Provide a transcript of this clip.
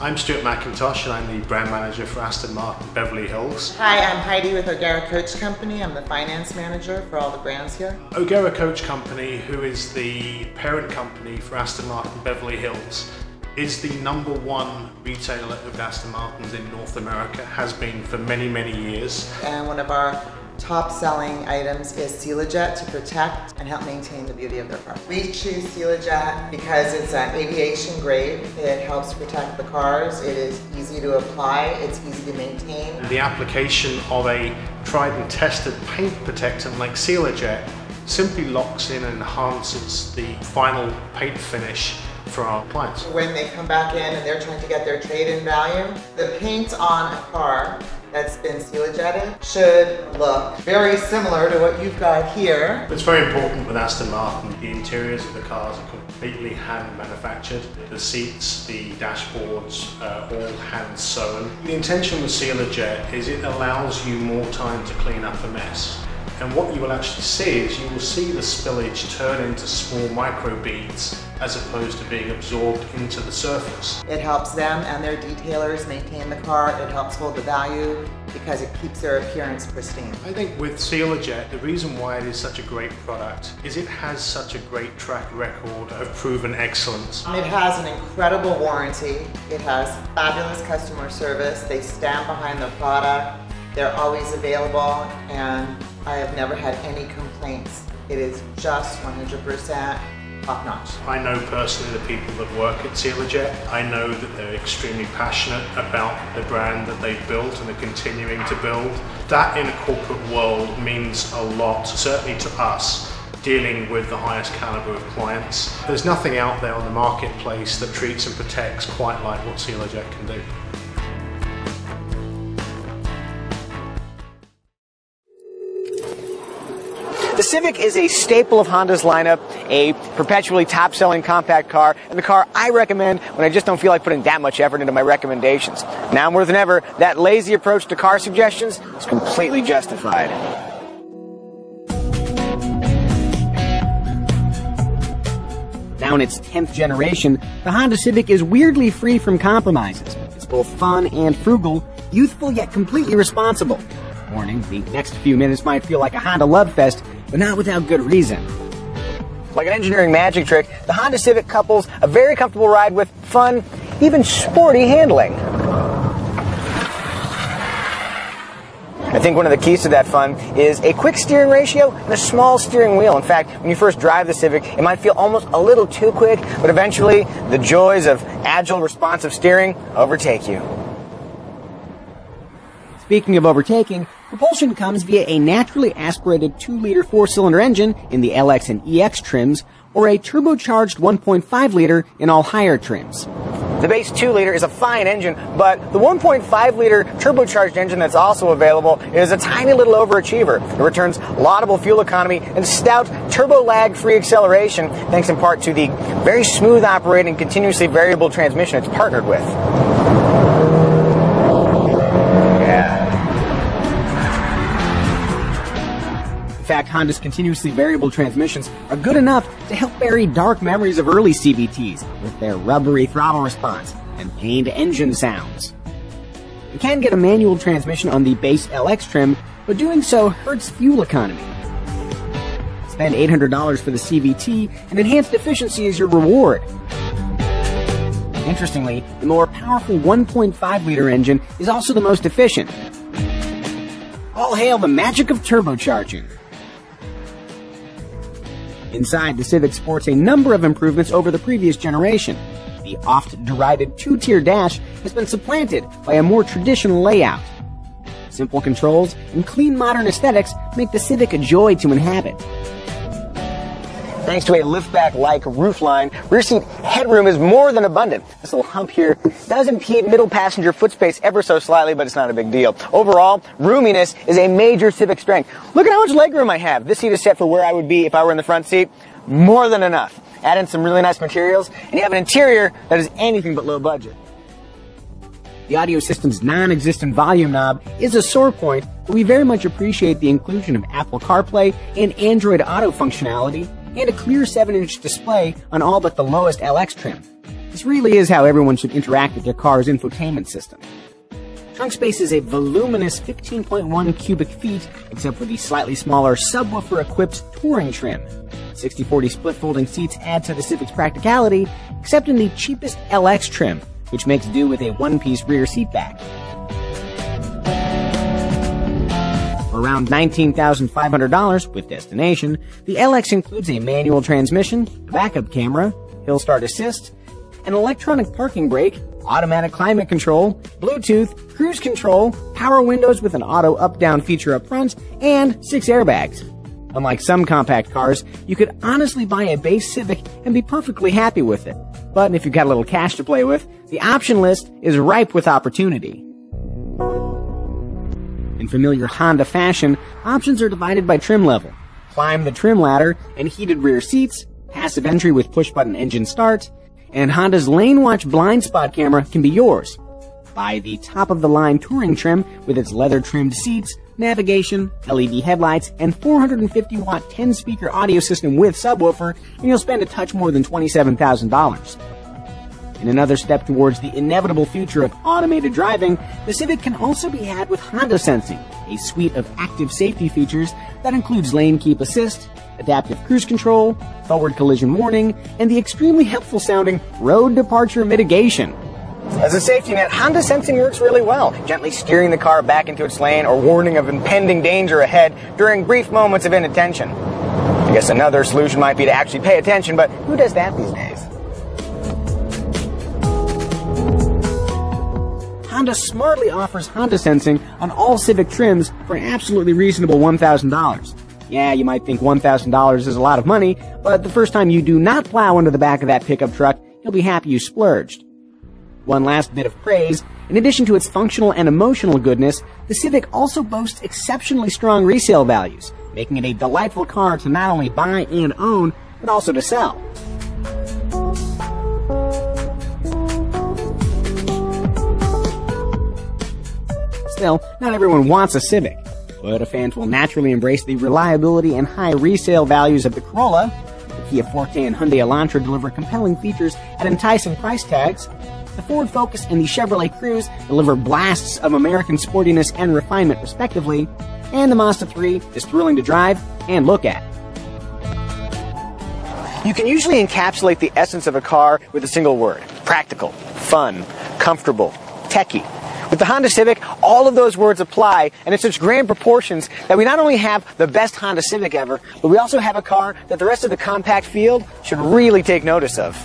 I'm Stuart McIntosh and I'm the brand manager for Aston Martin Beverly Hills. Hi, I'm Heidi with O'Gara Coach Company. I'm the finance manager for all the brands here. O'Gara Coach Company, who is the parent company for Aston Martin Beverly Hills, is the #1 retailer of Aston Martins in North America, has been for many, many years. And one of our top selling items is Cilajet to protect and help maintain the beauty of their car. We choose Cilajet because it's an aviation grade. It helps protect the cars. It is easy to apply. It's easy to maintain. The application of a tried and tested paint protectant like Cilajet simply locks in and enhances the final paint finish for our clients. When they come back in and they're trying to get their trade-in value, the paint on a car that's been Cilajetted should look very similar to what you've got here. It's very important with Aston Martin. The interiors of the cars are completely hand manufactured. The seats, the dashboards, all hand sewn. The intention with Cilajet is it allows you more time to clean up a mess. And what you will actually see is you will see the spillage turn into small micro beads as opposed to being absorbed into the surface. It helps them and their detailers maintain the car. It helps hold the value because it keeps their appearance pristine. I think with Cilajet, the reason why it is such a great product is it has such a great track record of proven excellence. It has an incredible warranty. It has fabulous customer service. They stand behind the product. They're always available, and I have never had any complaints. It is just 100% top-notch. I know personally the people that work at Cilajet. I know that they're extremely passionate about the brand that they've built and are continuing to build. That in a corporate world means a lot, certainly to us, dealing with the highest caliber of clients. There's nothing out there on the marketplace that treats and protects quite like what Cilajet can do. The Civic is a staple of Honda's lineup, a perpetually top-selling compact car, and the car I recommend when I just don't feel like putting that much effort into my recommendations. Now more than ever, that lazy approach to car suggestions is completely justified. Now in its 10th generation, the Honda Civic is weirdly free from compromises. It's both fun and frugal, youthful yet completely responsible. Warning, the next few minutes might feel like a Honda love fest, but not without good reason. Like an engineering magic trick, the Honda Civic couples a very comfortable ride with fun, even sporty handling. I think one of the keys to that fun is a quick steering ratio and a small steering wheel. In fact, when you first drive the Civic, it might feel almost a little too quick, but eventually the joys of agile, responsive steering overtake you. Speaking of overtaking, propulsion comes via a naturally aspirated 2-liter 4-cylinder engine in the LX and EX trims, or a turbocharged 1.5-liter in all higher trims. The base 2-liter is a fine engine, but the 1.5-liter turbocharged engine that's also available is a tiny little overachiever. It returns laudable fuel economy and stout turbo-lag-free acceleration, thanks in part to the very smooth operating, continuously variable transmission it's partnered with. In fact, Honda's continuously variable transmissions are good enough to help bury dark memories of early CVTs with their rubbery throttle response and pained engine sounds. You can get a manual transmission on the base LX trim, but doing so hurts fuel economy. Spend $800 for the CVT, and enhanced efficiency is your reward. Interestingly, the more powerful 1.5-liter engine is also the most efficient. All hail the magic of turbocharging. Inside, the Civic sports a number of improvements over the previous generation. The oft-derided 2-tier dash has been supplanted by a more traditional layout. Simple controls and clean modern aesthetics make the Civic a joy to inhabit. Thanks to a liftback-like roofline, rear seat headroom is more than abundant. This little hump here does impede middle passenger foot space ever so slightly, but it's not a big deal. Overall, roominess is a major Civic strength. Look at how much legroom I have. This seat is set for where I would be if I were in the front seat. More than enough. Add in some really nice materials, and you have an interior that is anything but low budget. The audio system's non-existent volume knob is a sore point, but we very much appreciate the inclusion of Apple CarPlay and Android Auto functionality, and a clear 7-inch display on all but the lowest LX trim. This really is how everyone should interact with their car's infotainment system. Trunk space is a voluminous 15.1 cubic feet, except for the slightly smaller subwoofer-equipped touring trim. 60/40 split-folding seats add to the Civic's practicality, except in the cheapest LX trim, which makes do with a one-piece rear seat back. For around $19,500 with destination, the LX includes a manual transmission, backup camera, hill start assist, an electronic parking brake, automatic climate control, Bluetooth, cruise control, power windows with an auto up-down feature up front, and 6 airbags. Unlike some compact cars, you could honestly buy a base Civic and be perfectly happy with it. But if you've got a little cash to play with, the option list is ripe with opportunity. In familiar Honda fashion, options are divided by trim level. Climb the trim ladder and heated rear seats, passive entry with push-button engine start, and Honda's Lane Watch blind spot camera can be yours. Buy the top-of-the-line touring trim with its leather-trimmed seats, navigation, LED headlights, and 450-watt 10-speaker audio system with subwoofer, and you'll spend a touch more than $27,000. In another step towards the inevitable future of automated driving, the Civic can also be had with Honda Sensing, a suite of active safety features that includes lane keep assist, adaptive cruise control, forward collision warning, and the extremely helpful sounding road departure mitigation. As a safety net, Honda Sensing works really well, gently steering the car back into its lane or warning of impending danger ahead during brief moments of inattention. I guess another solution might be to actually pay attention, but who does that these days? Honda smartly offers Honda Sensing on all Civic trims for an absolutely reasonable $1,000. Yeah, you might think $1,000 is a lot of money, but the first time you do not plow into the back of that pickup truck, you'll be happy you splurged. One last bit of praise, in addition to its functional and emotional goodness, the Civic also boasts exceptionally strong resale values, making it a delightful car to not only buy and own, but also to sell. Still, not everyone wants a Civic. Toyota fans will naturally embrace the reliability and high resale values of the Corolla. The Kia Forte and Hyundai Elantra deliver compelling features at enticing price tags. The Ford Focus and the Chevrolet Cruze deliver blasts of American sportiness and refinement, respectively. And the Mazda 3 is thrilling to drive and look at. You can usually encapsulate the essence of a car with a single word: practical, fun, comfortable, techy. With the Honda Civic, all of those words apply, and in such grand proportions that we not only have the best Honda Civic ever, but we also have a car that the rest of the compact field should really take notice of.